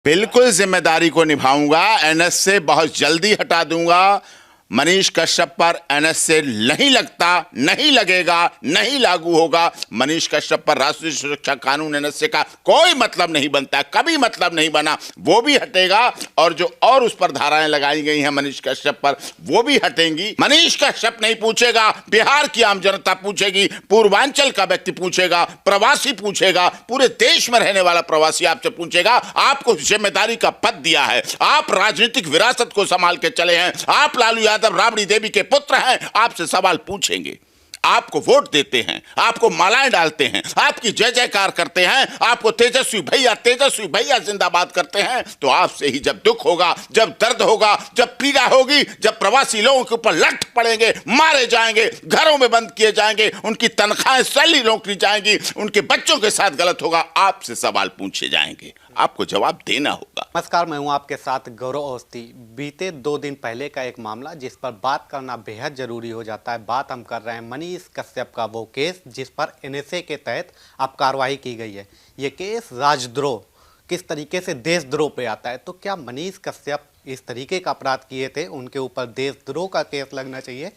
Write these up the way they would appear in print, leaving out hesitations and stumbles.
बिल्कुल जिम्मेदारी को निभाऊंगा। एनएस से बहुत जल्दी हटा दूंगा। मनीष कश्यप पर एनएस से नहीं लगता, नहीं लगेगा, नहीं लागू होगा। मनीष कश्यप पर राष्ट्रीय सुरक्षा कानून एनएसए का कोई मतलब नहीं बनता, कभी मतलब नहीं बना। वो भी हटेगा और जो और उस पर धाराएं लगाई गई हैं मनीष कश्यप पर, वो भी हटेंगी। मनीष कश्यप नहीं पूछेगा, बिहार की आम जनता पूछेगी, पूर्वांचल का व्यक्ति पूछेगा, प्रवासी पूछेगा, पूरे देश में रहने वाला प्रवासी आपसे पूछेगा। आपको जिम्मेदारी का पद दिया है, आप राजनीतिक विरासत को संभाल के चले हैं, आप लालू यादव राबड़ी देवी के पुत्र हैं, आपसे सवाल पूछेंगे। आपको वोट देते हैं, आपको मालाएं डालते हैं, आपकी जय जयकार करते हैं, आपको तेजस्वी भैया जिंदाबाद करते हैं। तो आपसे ही जब दुख होगा, जब दर्द होगा, जब पीड़ा होगी, जब प्रवासी लोगों के ऊपर लठ पड़ेंगे, मारे जाएंगे, घरों में बंद किए जाएंगे, उनकी तनख्वाहें सैलरी रोकी जाएंगी, उनके बच्चों के साथ गलत होगा, आपसे सवाल पूछे जाएंगे, आपको जवाब देना होगा। नमस्कार, मैं हूं आपके साथ गौरव अवस्थी। बीते 2 दिन पहले का एक मामला जिस पर बात करना बेहद जरूरी हो जाता है। बात हम कर रहे हैं मनीष कश्यप का, वो केस जिस पर एनएसए के तहत अब कार्रवाई की गई है। ये केस राजद्रोह, किस तरीके से देशद्रोह पे आता है। तो क्या मनीष कश्यप इस तरीके का अपराध किए थे, उनके ऊपर देशद्रोह का केस लगना चाहिए?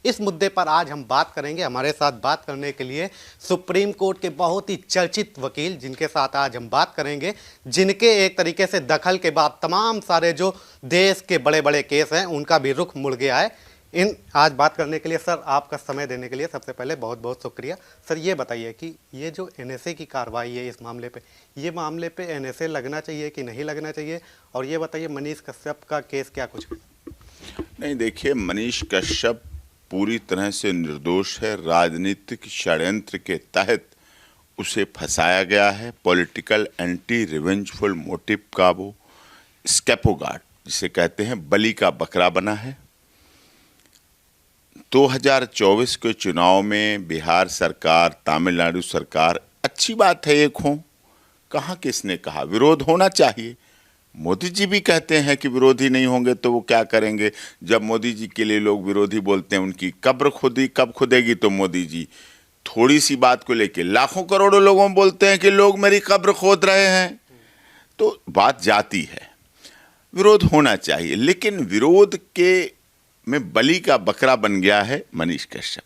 इस मुद्दे पर आज हम बात करेंगे। हमारे साथ बात करने के लिए सुप्रीम कोर्ट के बहुत ही चर्चित वकील, जिनके साथ आज हम बात करेंगे, जिनके एक तरीके से दखल के बाद तमाम सारे जो देश के बड़े बड़े केस हैं उनका भी रुख मुड़ गया है। आज बात करने के लिए सर, आपका समय देने के लिए सबसे पहले बहुत बहुत शुक्रिया। सर, ये बताइए कि ये जो एनएसए की कार्रवाई है इस मामले पे, ये मामले पे एनएसए लगना चाहिए कि नहीं लगना चाहिए? और ये बताइए मनीष कश्यप का केस क्या कुछ नहीं, देखिए, मनीष कश्यप पूरी तरह से निर्दोष है। राजनीतिक षड्यंत्र के तहत उसे फंसाया गया है। पॉलिटिकल एंटी रिवेंजफुल मोटिव का वो स्कैपोगार्ड, जिसे कहते हैं, बलि का बकरा बना है। 2024 के चुनाव में बिहार सरकार, तमिलनाडु सरकार, अच्छी बात है एक हो, कहाँ किसने कहा विरोध होना चाहिए। मोदी जी भी कहते हैं कि विरोधी नहीं होंगे तो वो क्या करेंगे। जब मोदी जी के लिए लोग विरोधी बोलते हैं, उनकी कब्र खुदी कब खुदेगी, तो मोदी जी थोड़ी सी बात को लेके लाखों करोड़ों लोगों में बोलते हैं कि लोग मेरी कब्र खोद रहे हैं। तो बात जाती है, विरोध होना चाहिए, लेकिन विरोध के में बलि का बकरा बन गया है मनीष कश्यप।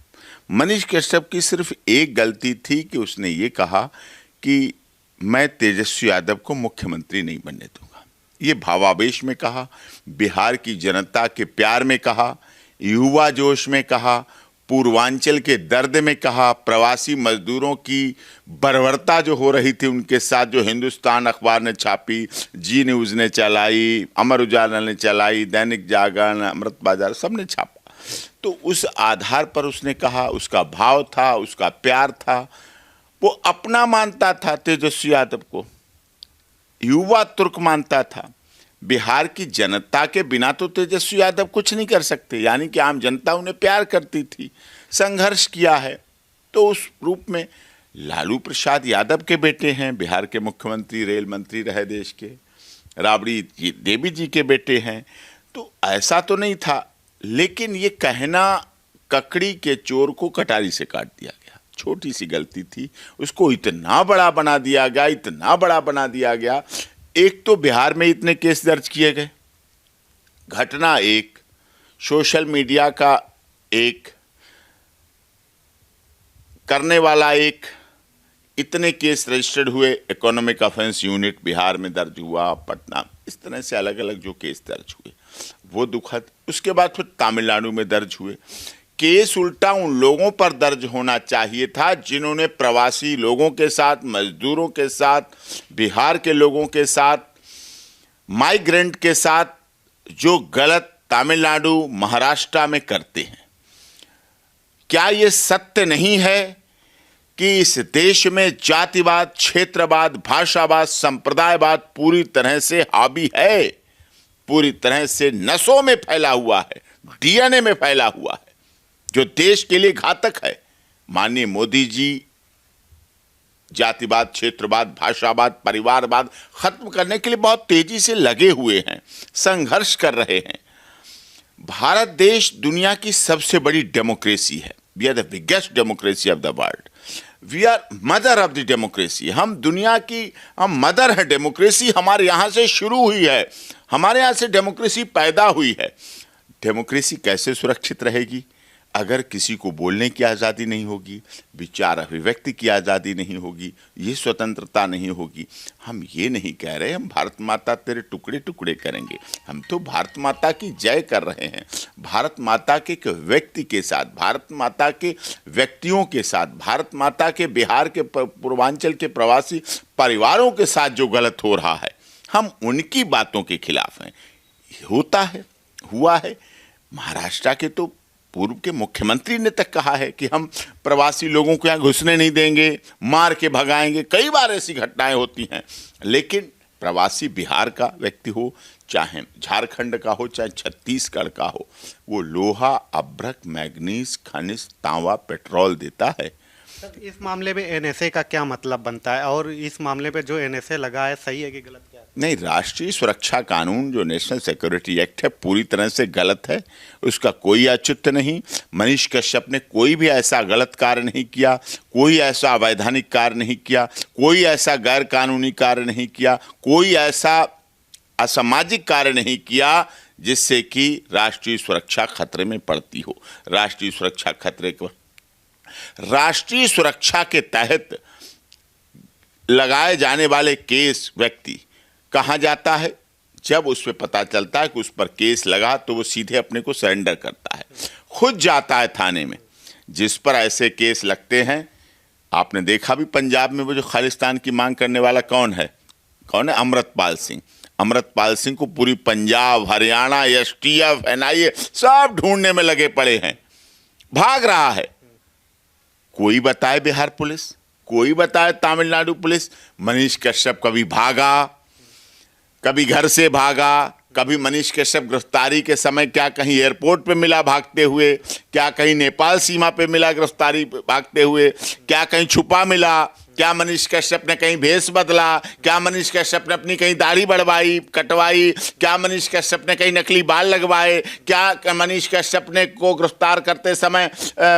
मनीष कश्यप की सिर्फ एक गलती थी कि उसने ये कहा कि मैं तेजस्वी यादव को मुख्यमंत्री नहीं बनने दूंगा। ये भावावेश में कहा, बिहार की जनता के प्यार में कहा, युवा जोश में कहा, पूर्वांचल के दर्द में कहा, प्रवासी मजदूरों की बर्बरता जो हो रही थी उनके साथ, जो हिंदुस्तान अखबार ने छापी, जी न्यूज़ ने चलाई, अमर उजाला ने चलाई, दैनिक जागरण, अमृत बाजार, सब ने छापा। तो उस आधार पर उसने कहा, उसका भाव था, उसका प्यार था, वो अपना मानता था तेजस्वी यादव को, युवा तुर्क मानता था। बिहार की जनता के बिना तो तेजस्वी यादव कुछ नहीं कर सकते, यानी कि आम जनता उन्हें प्यार करती थी, संघर्ष किया है। तो उस रूप में लालू प्रसाद यादव के बेटे हैं, बिहार के मुख्यमंत्री, रेल मंत्री रहे देश के, राबड़ी देवी जी के बेटे हैं। तो ऐसा तो नहीं था, लेकिन ये कहना ककड़ी के चोर को कटारी से काट दिया गया, छोटी सी गलती थी, उसको इतना बड़ा बना दिया गया, इतना बड़ा बना दिया गया। एक तो बिहार में इतने केस दर्ज किए गए, घटना एक, सोशल मीडिया का एक, करने वाला एक, इतने केस रजिस्टर्ड हुए। इकोनॉमिक ऑफेंस यूनिट बिहार में दर्ज हुआ, पटना, इस तरह से अलग अलग जो केस दर्ज हुए वो दुखद। उसके बाद फिर तमिलनाडु में दर्ज हुए केस। उल्टा उन लोगों पर दर्ज होना चाहिए था जिन्होंने प्रवासी लोगों के साथ, मजदूरों के साथ, बिहार के लोगों के साथ, माइग्रेंट के साथ जो गलत तमिलनाडु, महाराष्ट्र में करते हैं। क्या ये सत्य नहीं है कि इस देश में जातिवाद, क्षेत्रवाद, भाषावाद, संप्रदायवाद पूरी तरह से हावी है, पूरी तरह से नसों में फैला हुआ है, डीएनए में फैला हुआ है, जो देश के लिए घातक है। माननीय मोदी जी जातिवाद, क्षेत्रवाद, भाषावाद, परिवारवाद खत्म करने के लिए बहुत तेजी से लगे हुए हैं, संघर्ष कर रहे हैं। भारत देश दुनिया की सबसे बड़ी डेमोक्रेसी है, we are the biggest democracy of the world. We are mother of the democracy. हम दुनिया की हम मदर है। डेमोक्रेसी हमारे यहाँ से शुरू हुई है, हमारे यहाँ से डेमोक्रेसी पैदा हुई है। डेमोक्रेसी कैसे सुरक्षित रहेगी अगर किसी को बोलने की आज़ादी नहीं होगी, विचार अभिव्यक्ति की आज़ादी नहीं होगी, ये स्वतंत्रता नहीं होगी। हम ये नहीं कह रहे हम भारत माता तेरे टुकड़े टुकड़े करेंगे, हम तो भारत माता की जय कर रहे हैं। भारत माता के एक व्यक्ति के साथ, भारत माता के व्यक्तियों के साथ, भारत माता के बिहार के पूर्वांचल के प्रवासी परिवारों के साथ जो गलत हो रहा है, हम उनकी बातों के खिलाफ हैं। होता है, हुआ है। महाराष्ट्र के तो पूर्व के मुख्यमंत्री ने तक कहा है कि हम प्रवासी लोगों को यहाँ घुसने नहीं देंगे, मार के भगाएंगे। कई बार ऐसी घटनाएं होती हैं। लेकिन प्रवासी बिहार का व्यक्ति हो, चाहे झारखंड का हो, चाहे छत्तीसगढ़ का हो, वो लोहा, अभ्रक, मैग्नीज, खनिज, तांबा, पेट्रोल देता है। सर, इस मामले में एनएसए का क्या मतलब बनता है और इस मामले पे जो एनएसए लगा है सही है कि गलत, क्या है? नहीं, राष्ट्रीय सुरक्षा कानून जो नेशनल सिक्योरिटी एक्ट है पूरी तरह से गलत है, उसका कोई औचित्य नहीं। मनीष कश्यप ने कोई भी ऐसा गलत कार्य नहीं किया, कोई ऐसा अवैधानिक कार्य नहीं किया, कोई ऐसा गैर कानूनी कार्य नहीं किया, कोई ऐसा असामाजिक कार्य नहीं किया जिससे कि राष्ट्रीय सुरक्षा खतरे में पड़ती हो। राष्ट्रीय सुरक्षा खतरे को, राष्ट्रीय सुरक्षा के तहत लगाए जाने वाले केस व्यक्ति कहाँ जाता है? जब उस पर पता चलता है कि उस पर केस लगा तो वो सीधे अपने को सरेंडर करता है, खुद जाता है थाने में। जिस पर ऐसे केस लगते हैं, आपने देखा भी पंजाब में वो जो खालिस्तान की मांग करने वाला कौन है? अमृतपाल सिंह। अमृतपाल सिंह को पूरी पंजाब, हरियाणा, एसटीएफ, एनआईए सब ढूंढने में लगे पड़े हैं, भाग रहा है। कोई बताए बिहार पुलिस, कोई बताए तमिलनाडु पुलिस। मनीष कश्यप कभी भागा, कभी घर से भागा, कभी मनीष कश्यप गिरफ्तारी के समय क्या कहीं एयरपोर्ट पे मिला भागते हुए, क्या कहीं नेपाल सीमा पे मिला गिरफ्तारी भागते हुए, क्या कहीं छुपा मिला, क्या मनीष कश्यप ने कहीं भेष बदला, क्या मनीष कश्यप ने अपनी कहीं दाढ़ी बढ़वाई, कटवाई, क्या मनीष कश्यप ने कहीं नकली बाल लगवाए, क्या मनीष कश्यप ने को गिरफ्तार करते समय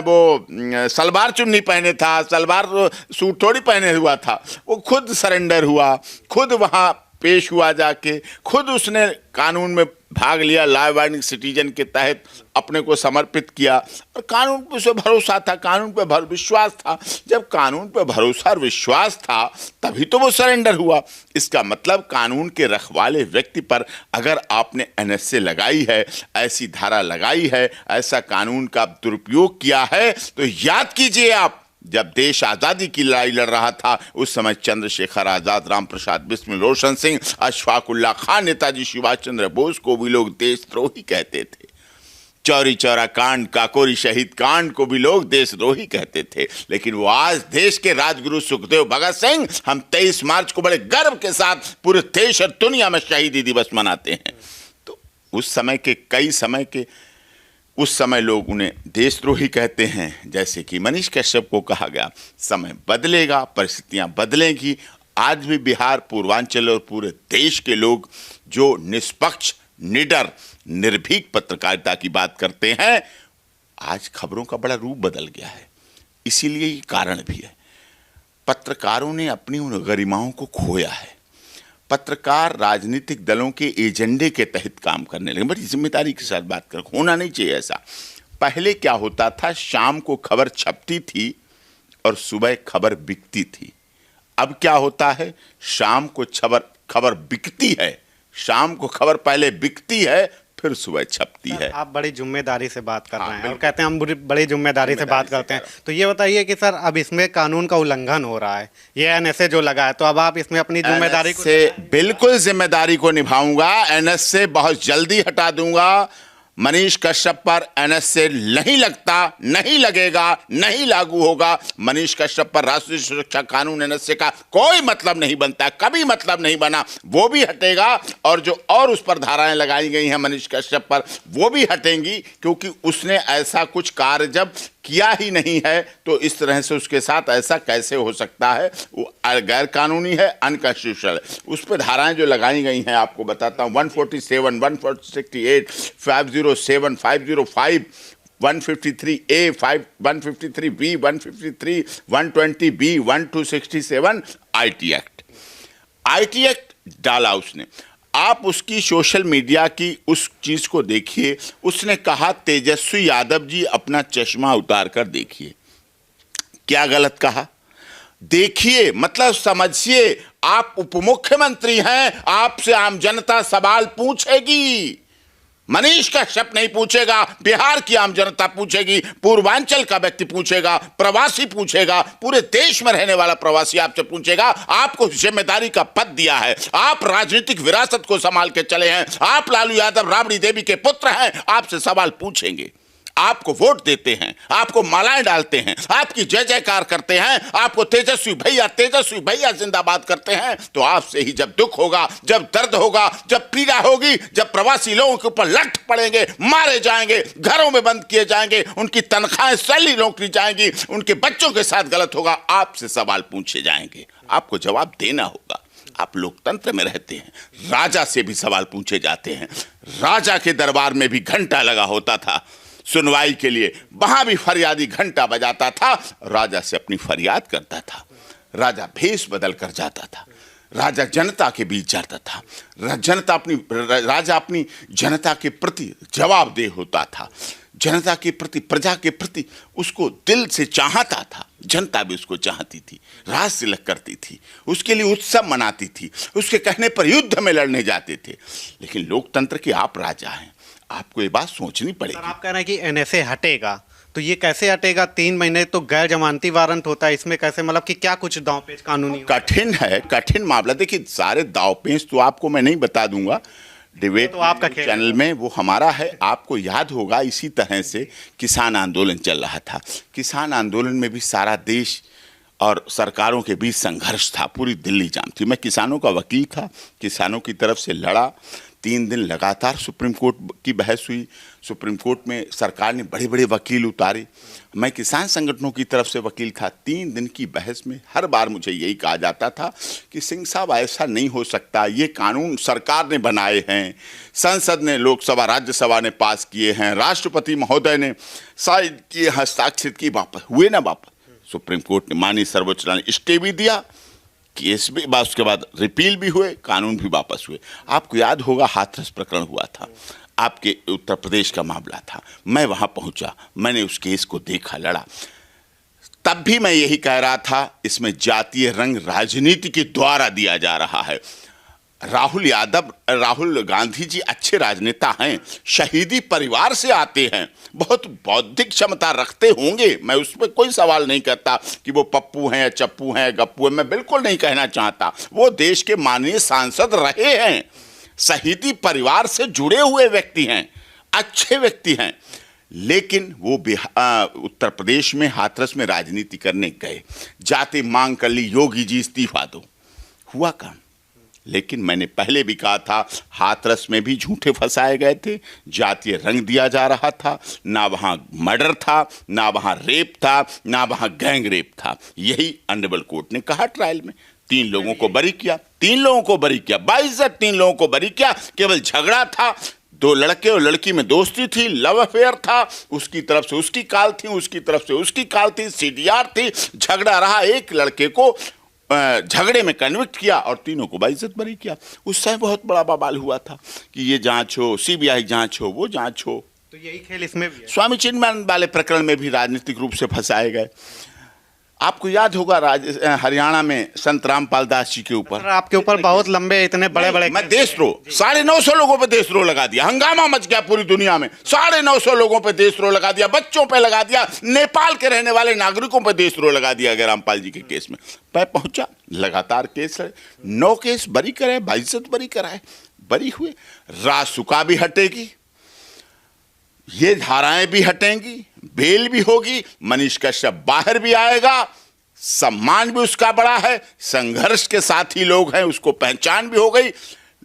वो सलवार चुन्नी पहने था, सलवार सूट थोड़ी पहने हुआ था। वो खुद सरेंडर हुआ, खुद वहाँ पेश हुआ जाके, खुद उसने कानून में भाग लिया, लॉ अबाइडिंग सिटीजन के तहत अपने को समर्पित किया और कानून पे उसे भरोसा था, कानून पे विश्वास था। जब कानून पे भरोसा और विश्वास था तभी तो वो सरेंडर हुआ। इसका मतलब कानून के रखवाले व्यक्ति पर अगर आपने एनएसए लगाई है, ऐसी धारा लगाई है, ऐसा कानून का दुरुपयोग किया है, तो याद कीजिए आप, जब देश आज़ादी की लड़ाई लड़ रहा था उस समय चंद्रशेखर आज़ाद, राम प्रसाद बिस्मिल, रोशन सिंह, अशफाक उल्लाह खान, नेताजी सुभाष चंद्र बोस को भी लोग देशद्रोही कहते थे। चौरी चौरा कांड, काकोरी शहीद कांड को भी लोग देशद्रोही कहते थे। लेकिन वो आज देश के राजगुरु सुखदेव भगत सिंह, हम 23 मार्च को बड़े गर्व के साथ पूरे देश और दुनिया में शहीदी दिवस मनाते हैं। तो उस समय लोग उन्हें देशद्रोही कहते हैं। जैसे कि मनीष कश्यप को कहा गया, समय बदलेगा, परिस्थितियां बदलेंगी। आज भी बिहार, पूर्वांचल और पूरे देश के लोग जो निष्पक्ष, निडर, निर्भीक पत्रकारिता की बात करते हैं, आज खबरों का बड़ा रूप बदल गया है। इसीलिए ये कारण भी है, पत्रकारों ने अपनी उन गरिमाओं को खोया है। पत्रकार राजनीतिक दलों के एजेंडे के तहत काम करने लगे। बड़ी जिम्मेदारी के साथ बात कर, होना नहीं चाहिए ऐसा। पहले क्या होता था, शाम को खबर छपती थी और सुबह खबर बिकती थी। अब क्या होता है, शाम को खबर बिकती है, शाम को खबर पहले बिकती है फिर सुबह छपती है। आप बड़ी जिम्मेदारी से बात कर रहे हैं और कहते हैं हम बड़ी जिम्मेदारी से बात करते हैं। तो ये बताइए कि सर अब इसमें कानून का उल्लंघन हो रहा है, ये एनएसए जो लगा है, तो अब आप इसमें अपनी जिम्मेदारी को बिल्कुल जिम्मेदारी को निभाऊंगा। एनएसए बहुत जल्दी हटा दूंगा। मनीष कश्यप पर एनएसए नहीं लगता, नहीं लगेगा, नहीं लागू होगा। मनीष कश्यप पर राष्ट्रीय सुरक्षा कानून एनएसए का कोई मतलब नहीं बनता, कभी मतलब नहीं बना। वो भी हटेगा और जो और उस पर धाराएं लगाई गई हैं मनीष कश्यप पर, वो भी हटेंगी, क्योंकि उसने ऐसा कुछ कार्य जब किया ही नहीं है तो इस तरह से उसके साथ ऐसा कैसे हो सकता है। वो गैर कानूनी है, अनकॉन्स्टिट्यूशनल। उस पर धाराएं जो लगाई गई हैं आपको बताता हूं, 147, 168, 507, 505, 153A, 153B, 153, 120B, 1267 IT act. IT act डाला उसने। आप उसकी सोशल मीडिया की उस चीज को देखिए। उसने कहा तेजस्वी यादव जी अपना चश्मा उतार कर देखिए। क्या गलत कहा? देखिए मतलब समझिए, आप उप मुख्यमंत्री हैं, आपसे आम जनता सवाल पूछेगी। मनीष कश्यप नहीं पूछेगा, बिहार की आम जनता पूछेगी, पूर्वांचल का व्यक्ति पूछेगा, प्रवासी पूछेगा, पूरे देश में रहने वाला प्रवासी आपसे पूछेगा। आपको जिम्मेदारी का पद दिया है, आप राजनीतिक विरासत को संभाल के चले हैं, आप लालू यादव राबड़ी देवी के पुत्र हैं, आपसे सवाल पूछेंगे। आपको वोट देते हैं, आपको मालाएं डालते हैं, आपकी जय जयकार करते हैं, आपको तेजस्वी भैया जिंदाबाद करते हैं, तो आपसे ही जब दुख होगा, जब दर्द होगा, जब पीड़ा होगी, जब प्रवासी लोगों के ऊपर लठ पड़ेंगे, मारे जाएंगे, घरों में बंद किए जाएंगे, उनकी तनख्वाहें सैलरी रोक ली जाएंगी, उनके बच्चों के साथ गलत होगा, आपसे सवाल पूछे जाएंगे, आपको जवाब देना होगा। आप लोकतंत्र में रहते हैं, राजा से भी सवाल पूछे जाते हैं। राजा के दरबार में भी घंटा लगा होता था सुनवाई के लिए, वहां भी फरियादी घंटा बजाता था, राजा से अपनी फरियाद करता था। राजा भेष बदल कर जाता था, राजा जनता के बीच जाता था, राजा अपनी जनता के प्रति जवाबदेह होता था, जनता के प्रति, प्रजा के प्रति उसको दिल से चाहता था, जनता भी उसको चाहती थी, राज तिलक करती थी, उसके लिए उत्सव मनाती थी, उसके कहने पर युद्ध में लड़ने जाते थे। लेकिन लोकतंत्र के आप राजा हैं, आपको ये बात सोचनी पड़ेगी। सर, आप कह रहे हैं कि एनएसए हटेगा, तो ये कैसे हटेगा? 3 महीने तो गैर जमानती वारंट होता है, इसमें कैसे, मतलब कि क्या कुछ दांवपेच कानूनी कठिन है, कठिन मामला। देखिए सारे दांवपेच तो आपको मैं नहीं बता दूंगा, डिबेट तो आपका चैनल में वो हमारा है। आपको याद होगा इसी तरह से किसान आंदोलन चल रहा था। किसान आंदोलन में भी सारा देश और सरकारों के बीच संघर्ष था, पूरी दिल्ली जाम थी। मैं किसानों का वकील था, किसानों की तरफ से लड़ा। 3 दिन लगातार सुप्रीम कोर्ट की बहस हुई, सुप्रीम कोर्ट में सरकार ने बड़े बड़े वकील उतारे, मैं किसान संगठनों की तरफ से वकील था। 3 दिन की बहस में हर बार मुझे यही कहा जाता था कि सिंह साहब ऐसा नहीं हो सकता, ये कानून सरकार ने बनाए हैं, संसद ने, लोकसभा राज्यसभा ने पास किए हैं, राष्ट्रपति महोदय ने शायद किए, हस्ताक्षरित की, वापस हुए ना वापस। सुप्रीम कोर्ट ने, माननीय सर्वोच्च न्यायालय ने स्टे भी दिया, केस भी, उसके बाद रिपील भी हुए, कानून भी वापस हुए। आपको याद होगा हाथरस प्रकरण हुआ था, आपके उत्तर प्रदेश का मामला था, मैं वहां पहुंचा, मैंने उस केस को देखा, लड़ा। तब भी मैं यही कह रहा था, इसमें जातीय रंग राजनीति के द्वारा दिया जा रहा है। राहुल गांधी जी अच्छे राजनेता हैं, शहीदी परिवार से आते हैं, बहुत बौद्धिक क्षमता रखते होंगे, मैं उस पर कोई सवाल नहीं करता कि वो पप्पू हैं या चप्पू हैं, गप्पू हैं, मैं बिल्कुल नहीं कहना चाहता। वो देश के माननीय सांसद रहे हैं, शहीदी परिवार से जुड़े हुए व्यक्ति हैं, अच्छे व्यक्ति हैं। लेकिन वो उत्तर प्रदेश में हाथरस में राजनीति करने गए, जाते मांग कर ली, योगी जी इस्तीफा दो, हुआ काम। लेकिन मैंने पहले भी कहा था, हाथरस में भी झूठे फंसाए गए थे, जातीय रंग दिया जा रहा था, ना वहाँ मर्डर था, ना वहाँ रेप था, ना वहाँ गैंग रेप था। यही ऑनरेबल कोर्ट ने कहा ट्रायल में। 3 लोगों को बरी किया, 3 लोगों को बरी किया, 3 लोगों को बरी किया। केवल झगड़ा था, 2 लड़के और लड़की में दोस्ती थी, लव अफेयर था, उसकी तरफ से उसकी कॉल थी, उसकी तरफ से उसकी कॉल थी, CDR थी, झगड़ा रहा, एक लड़के को झगड़े में कन्विक्ट किया और 3 को बाइज्जत बरी किया। उस समय बहुत बड़ा बवाल हुआ था कि ये जांच हो, CBI जांच हो, वो जांच हो। तो यही खेल इसमें भी है। स्वामी चिन्मयानंद वाले प्रकरण में भी राजनीतिक रूप से फंसाए गए। आपको याद होगा हरियाणा में संत रामपाल दास जी के ऊपर, आपके ऊपर बहुत लंबे, इतने बड़े बड़े, मैं देशद्रोह, 950 लोगों पे देशद्रोह लगा दिया, हंगामा मच गया पूरी दुनिया में, 950 लोगों पे देशद्रोह लगा दिया, बच्चों पे लगा दिया, नेपाल के रहने वाले नागरिकों पे देशद्रोह लगा दिया गया रामपाल जी के केस में। मैं पहुंचा, लगातार केस है, 9 केस बरी कराए, बाइज्जत बरी कराए, बरी हुए। रासुका भी हटेगी, ये धाराएं भी हटेंगी, बेल भी होगी, मनीष कश्यप बाहर भी आएगा, सम्मान भी उसका बड़ा है, संघर्ष के साथी लोग हैं, उसको पहचान भी हो गई।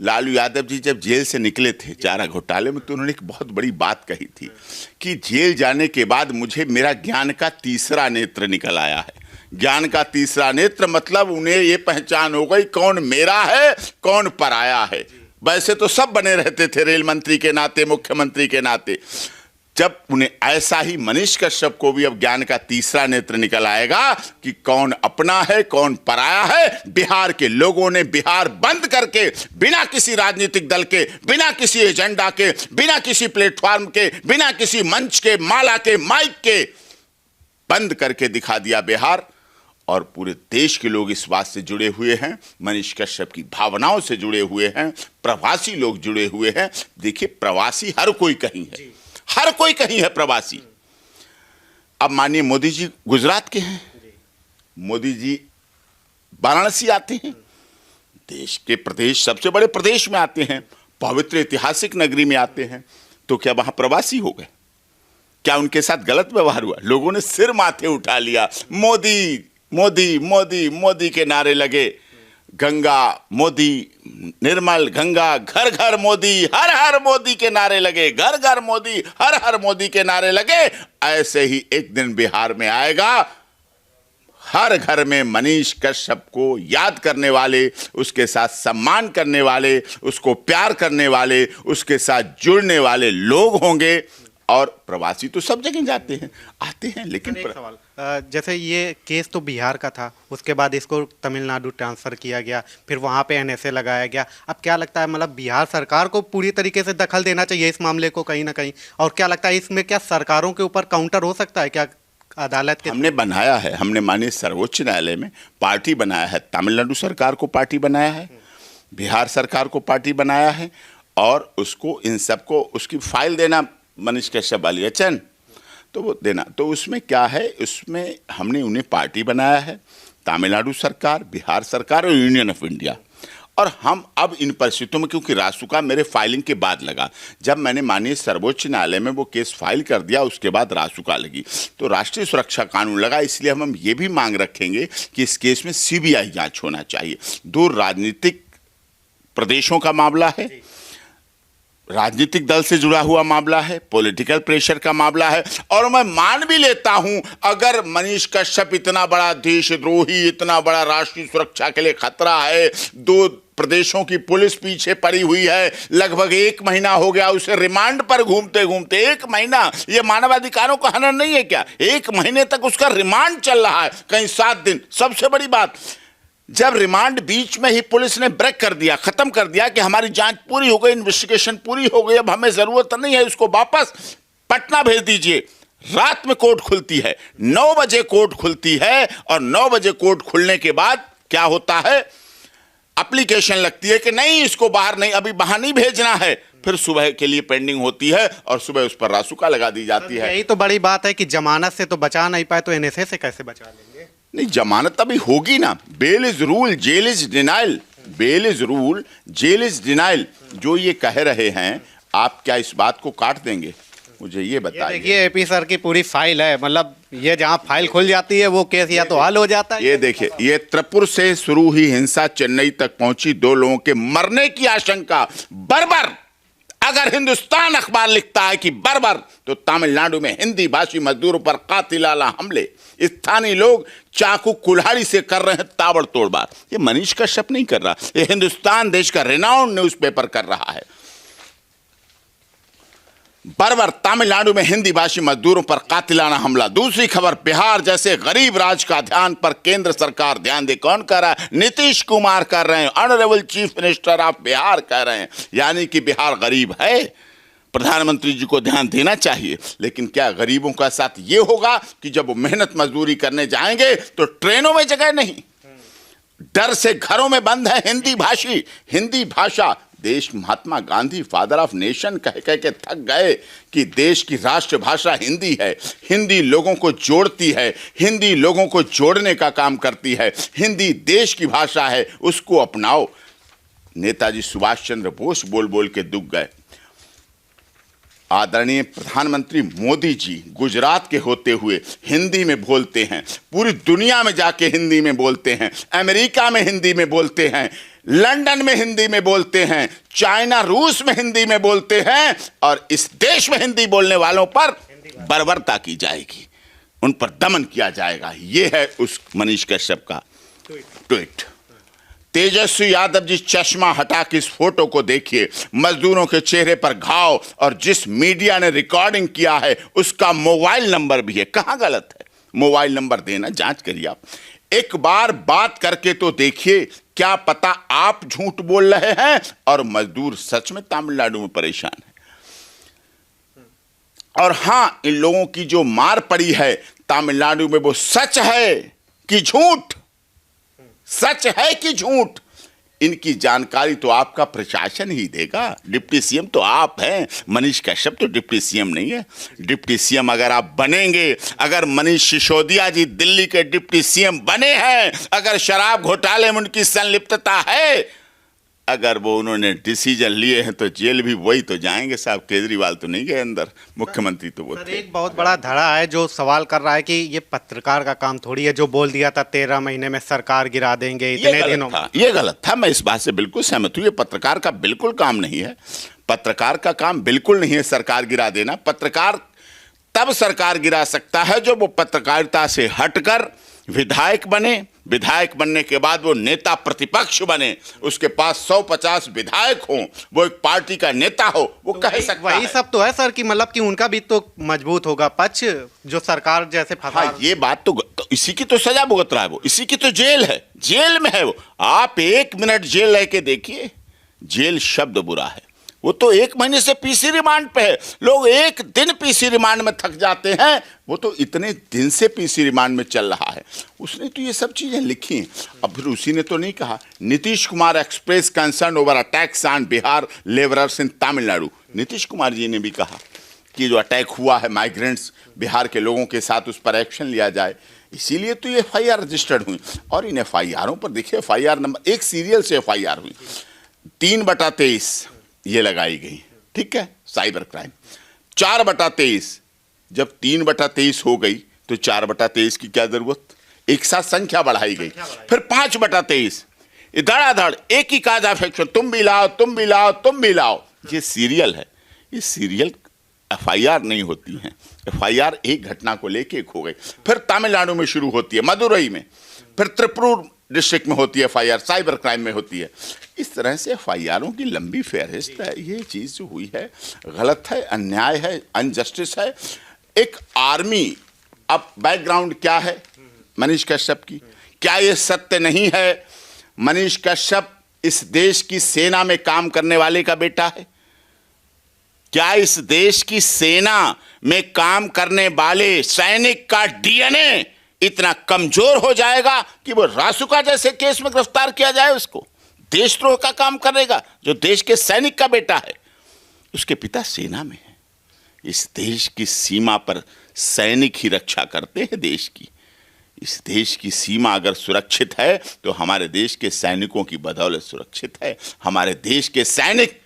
लालू यादव जी जब जेल से निकले थे चारा घोटाले में, तो उन्होंने एक बहुत बड़ी बात कही थी कि जेल जाने के बाद मुझे मेरा ज्ञान का तीसरा नेत्र निकल आया है। ज्ञान का तीसरा नेत्र मतलब उन्हें ये पहचान हो गई कौन मेरा है, कौन पराया है। वैसे तो सब बने रहते थे, रेल मंत्री के नाते, मुख्यमंत्री के नाते, जब उन्हें ऐसा ही मनीष कश्यप को भी अब ज्ञान का तीसरा नेत्र निकल आएगा कि कौन अपना है कौन पराया है। बिहार के लोगों ने बिहार बंद करके बिना किसी राजनीतिक दल के, बिना किसी एजेंडा के, बिना किसी प्लेटफॉर्म के, बिना किसी मंच के, माला के, माइक के बंद करके दिखा दिया बिहार। और पूरे देश के लोग इस बात से जुड़े हुए हैं, मनीष कश्यप की भावनाओं से जुड़े हुए हैं, प्रवासी लोग जुड़े हुए हैं। देखिए प्रवासी हर कोई कहीं है, हर कोई कहीं है प्रवासी। अब मानिए मोदी जी गुजरात के हैं, मोदी जी वाराणसी आते हैं, देश के प्रदेश सबसे बड़े प्रदेश में आते हैं, पवित्र ऐतिहासिक नगरी में आते हैं, तो क्या वहां प्रवासी हो गए? क्या उनके साथ गलत व्यवहार हुआ? लोगों ने सिर माथे उठा लिया, मोदी मोदी मोदी मोदी के नारे लगे, गंगा मोदी निर्मल गंगा, घर घर मोदी, हर हर मोदी के नारे लगे, घर घर मोदी, हर हर मोदी के नारे लगे। ऐसे ही एक दिन बिहार में आएगा, हर घर में मनीष कश्यप को याद करने वाले, उसके साथ सम्मान करने वाले, उसको प्यार करने वाले, उसके साथ जुड़ने वाले लोग होंगे। और प्रवासी तो सब जगह जाते हैं, आते हैं, लेकिन एक सवाल, जैसे ये केस तो बिहार का था, उसके बाद इसको तमिलनाडु ट्रांसफ़र किया गया, फिर वहाँ पे एनएसए लगाया गया। अब क्या लगता है, मतलब बिहार सरकार को पूरी तरीके से दखल देना चाहिए इस मामले को कहीं ना कहीं, और क्या लगता है इसमें क्या सरकारों के ऊपर काउंटर हो सकता है क्या अदालत के? हमने बनाया है, हमने माननीय सर्वोच्च न्यायालय में पार्टी बनाया है, तमिलनाडु सरकार को पार्टी बनाया है, बिहार सरकार को पार्टी बनाया है, और उसको इन सबको उसकी फाइल देना मनीष कश्यप वाली अचन, तो वो देना। तो उसमें क्या है, उसमें हमने उन्हें पार्टी बनाया है, तमिलनाडु सरकार, बिहार सरकार और यूनियन ऑफ इंडिया। और हम अब इन परिस्थितियों में, क्योंकि रासुका मेरे फाइलिंग के बाद लगा, जब मैंने माननीय सर्वोच्च न्यायालय में वो केस फाइल कर दिया, उसके बाद रासुका लगी, तो राष्ट्रीय सुरक्षा कानून लगा। इसलिए हम ये भी मांग रखेंगे कि इस केस में सीबीआई जांच होना चाहिए। दो राजनीतिक प्रदेशों का मामला है, राजनीतिक दल से जुड़ा हुआ मामला है, पॉलिटिकल प्रेशर का मामला है। और मैं मान भी लेता हूं, अगर मनीष कश्यप इतना बड़ा देशद्रोही, इतना बड़ा राष्ट्रीय सुरक्षा के लिए खतरा है, दो प्रदेशों की पुलिस पीछे पड़ी हुई है, लगभग 1 महीना हो गया उसे रिमांड पर घूमते घूमते, 1 महीना, ये मानवाधिकारों का हनन नहीं है क्या? 1 महीने तक उसका रिमांड चल रहा है, कहीं 7 दिन। सबसे बड़ी बात, जब रिमांड बीच में ही पुलिस ने ब्रेक कर दिया, खत्म कर दिया कि हमारी जांच पूरी हो गई, इन्वेस्टिगेशन पूरी हो गई, अब हमें जरूरत नहीं है, इसको वापस पटना भेज दीजिए। रात में कोर्ट खुलती है, 9 बजे कोर्ट खुलती है, और 9 बजे कोर्ट खुलने के बाद क्या होता है, एप्लीकेशन लगती है कि नहीं, इसको बाहर नहीं, अभी बाहर नहीं भेजना है। फिर सुबह के लिए पेंडिंग होती है, और सुबह उस पर रासुका लगा दी जाती है। यही तो बड़ी बात है कि जमानत से तो बचा नहीं पाए, तो एनएसए से कैसे बचा लेंगे? नहीं, जमानत अभी होगी ना। Bail is rule, jail is denial. Bail is rule, jail is denial. जो ये कह रहे हैं, आप क्या इस बात को काट देंगे? मुझे ये बताइए। देखिए एपी सर की पूरी फाइल है, मतलब ये जहां फाइल खुल जाती है वो केस या तो हल हो जाता है। ये देखिए, ये त्रिपुर से शुरू हुई हिंसा चेन्नई तक पहुंची, 2 लोगों के मरने की आशंका। बर्बर, अगर हिंदुस्तान अखबार लिखता है कि बर्बर, तो तमिलनाडु में हिंदी भाषी मजदूरों पर कातिलाना हमले, स्थानीय लोग चाकू कुल्हाड़ी से कर रहे हैं ताबड़तोड़ वार। ये मनीष कश्यप नहीं कर रहा, ये हिंदुस्तान देश का रिनाउंड न्यूज़पेपर कर रहा है। बर्बर, तमिलनाडु में हिंदी भाषी मजदूरों पर कातिलाना हमला। दूसरी खबर, बिहार जैसे गरीब राज्य का ध्यान पर केंद्र सरकार ध्यान दे। कौन कर रहा है? नीतीश कुमार कर रहे हैं, honourable chief minister of Bihar कह रहे हैं। यानी कि बिहार गरीब है, प्रधानमंत्री जी को ध्यान देना चाहिए। लेकिन क्या गरीबों का साथ ये होगा कि जब वो मेहनत मजदूरी करने जाएंगे तो ट्रेनों में जगह नहीं, डर से घरों में बंद है हिंदी भाषी। हिंदी भाषा, देश Mahatma Gandhi father of nation कह कह के थक गए कि देश की राष्ट्रभाषा हिंदी है। हिंदी लोगों को जोड़ती है, हिंदी लोगों को जोड़ने का काम करती है, हिंदी देश की भाषा है, उसको अपनाओ। नेताजी सुभाष चंद्र बोस बोल बोल के दुख गए। आदरणीय प्रधानमंत्री मोदी जी गुजरात के होते हुए हिंदी में बोलते हैं, पूरी दुनिया में जाके हिंदी में बोलते हैं, अमेरिका में हिंदी में बोलते हैं, लंदन में हिंदी में बोलते हैं, चाइना रूस में हिंदी में बोलते हैं। और इस देश में हिंदी बोलने वालों पर बर्बरता की जाएगी, उन पर दमन किया जाएगा। यह है उस मनीष कश्यप का ट्वीट। तेजस्वी यादव जी चश्मा हटा के इस फोटो को देखिए, मजदूरों के चेहरे पर घाव, और जिस मीडिया ने रिकॉर्डिंग किया है उसका मोबाइल नंबर भी है। कहां गलत है? मोबाइल नंबर देना, जांच करिए आप। एक बार बात करके तो देखिए, क्या पता आप झूठ बोल रहे हैं और मजदूर सच में तमिलनाडु में परेशान है। और हां, इन लोगों की जो मार पड़ी है तमिलनाडु में, वो सच है कि झूठ? सच है कि झूठ? इनकी जानकारी तो आपका प्रशासन ही देगा। डिप्टी सीएम तो आप हैं, मनीष कश्यप तो डिप्टी सीएम नहीं है। डिप्टी सीएम अगर आप बनेंगे, अगर मनीष सिसोदिया जी दिल्ली के डिप्टी सीएम बने हैं, अगर शराब घोटाले में उनकी संलिप्तता है, अगर वो उन्होंने डिसीजन लिए हैं, तो जेल भी वही तो जाएंगे साहब। केजरीवाल तो नहीं गए अंदर, मुख्यमंत्री तो वो थे। एक बहुत बड़ा धड़ा है जो सवाल कर रहा है कि ये पत्रकार का काम थोड़ी है, जो बोल दिया था 13 महीने में सरकार गिरा देंगे, इतने दिनों में। ये गलत था। मैं इस बात से बिल्कुल सहमत हूं। ये पत्रकार का बिल्कुल काम नहीं है। पत्रकार का काम बिल्कुल नहीं है सरकार गिरा देना। पत्रकार तब सरकार गिरा सकता है जो वो पत्रकारिता से हटकर विधायक बने, विधायक बनने के बाद वो नेता प्रतिपक्ष बने, उसके पास 150 विधायक हों, वो एक पार्टी का नेता हो, वो तो कह सकता वही है। सब तो है सर, कि मतलब कि उनका भी तो मजबूत होगा पक्ष, जो सरकार जैसे फंसा। हाँ, ये बात तो इसी की तो सजा भुगत रहा है वो, इसी की तो जेल है, जेल में है वो। आप 1 मिनट जेल रह के देखिए, जेल शब्द बुरा है। वो तो 1 महीने से पीसी रिमांड पे है। लोग 1 दिन पीसी रिमांड में थक जाते हैं, वो तो इतने दिन से पीसी रिमांड में चल रहा है। उसने तो ये सब चीजें लिखी हैं। अब फिर उसी ने तो नहीं कहा, Nitish Kumar express concern over attacks on Bihar labourers in Tamil Nadu. Nitish Kumar ji ने भी कहा कि जो अटैक हुआ है माइग्रेंट्स बिहार के लोगों के साथ, उस पर एक्शन लिया जाए। इसीलिए तो ये FIR रजिस्टर्ड हुई। और इन FIRों पर देखिए, FIR नंबर, एक सीरियल से FIR हुई 3/23 ये लगाई गई, ठीक है, साइबर क्राइम। 4/23, जब 3/23 हो गई तो 4/23 की क्या जरूरत? एक साथ संख्या बढ़ाई गई। फिर 5/23 धड़ाधड़ एक ही काज अफेक्शन, तुम भी लाओ, तुम भी लाओ, तुम भी लाओ। ये सीरियल है। ये सीरियल FIR नहीं होती हैं। FIR एक घटना को लेके एक हो गई, फिर तमिलनाडु में शुरू होती है, मदुरई में, फिर त्रिपुर डिस्ट्रिक्ट में होती है FIR, साइबर क्राइम में होती है। इस तरह से FIRों की लंबी फहरिस्त है। ये चीज जो हुई है गलत है, अन्याय है, अनजस्टिस है। एक आर्मी, अब बैकग्राउंड क्या है मनीष कश्यप की? क्या ये सत्य नहीं है मनीष कश्यप इस देश की सेना में काम करने वाले का बेटा है? क्या इस देश की सेना में काम करने वाले सैनिक का DNA इतना कमजोर हो जाएगा कि वो रासुका जैसे केस में गिरफ्तार किया जाए? उसको देशद्रोह का काम करेगा जो देश के सैनिक का बेटा है। उसके पिता सेना में है। इस देश की सीमा पर सैनिक ही रक्षा करते हैं देश की। इस देश की सीमा अगर सुरक्षित है तो हमारे देश के सैनिकों की बदौलत सुरक्षित है। हमारे देश के सैनिक,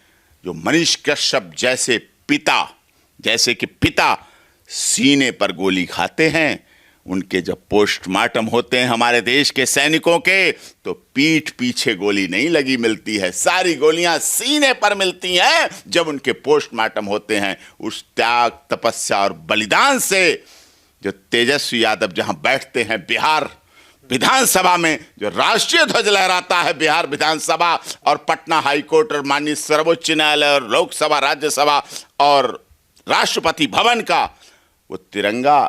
जो मनीष कश्यप जैसे पिता, जैसे कि पिता सीने पर गोली खाते हैं, उनके जब पोस्टमार्टम होते हैं हमारे देश के सैनिकों के, तो पीठ पीछे गोली नहीं लगी मिलती है, सारी गोलियां सीने पर मिलती हैं जब उनके पोस्टमार्टम होते हैं। उस त्याग, तपस्या और बलिदान से जो तेजस्वी यादव जहां बैठते हैं बिहार विधानसभा में, जो राष्ट्रीय ध्वज लहराता है बिहार विधानसभा और पटना हाईकोर्ट और माननीय सर्वोच्च न्यायालय और लोकसभा, राज्यसभा और राष्ट्रपति भवन का, वो तिरंगा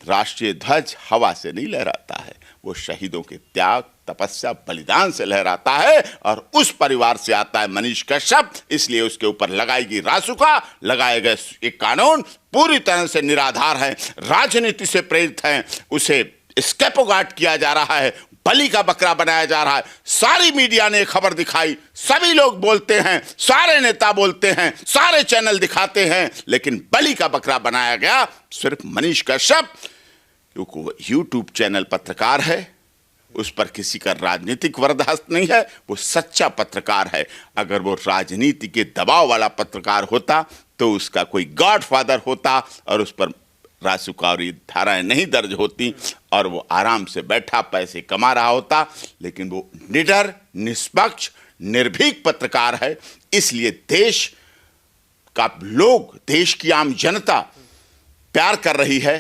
राष्ट्रीय ध्वज हवा से नहीं लहराता है, वो शहीदों के त्याग, तपस्या, बलिदान से लहराता है। और उस परिवार से आता है मनीष कश्यप, इसलिए उसके ऊपर लगाई गई रासुका, लगाए गए ये कानून पूरी तरह से निराधार है, राजनीति से प्रेरित हैं। उसे स्केपोगाट किया जा रहा है, बलि का बकरा बनाया जा रहा है। सारी मीडिया ने खबर दिखाई, सभी लोग बोलते हैं, सारे नेता बोलते हैं, सारे चैनल दिखाते हैं, लेकिन बलि का बकरा बनाया गया सिर्फ मनीष कश्यप, क्योंकि वो यूट्यूब चैनल पत्रकार है, उस पर किसी का राजनीतिक वरदहस्त नहीं है, वो सच्चा पत्रकार है। अगर वो राजनीति के दबाव वाला पत्रकार होता तो उसका कोई गॉडफादर होता और उस पर रासुकारी धाराएं नहीं दर्ज होती और वो आराम से बैठा पैसे कमा रहा होता। लेकिन वो निडर, निष्पक्ष, निर्भीक पत्रकार है। इसलिए देश का लोग, देश की आम जनता प्यार कर रही है।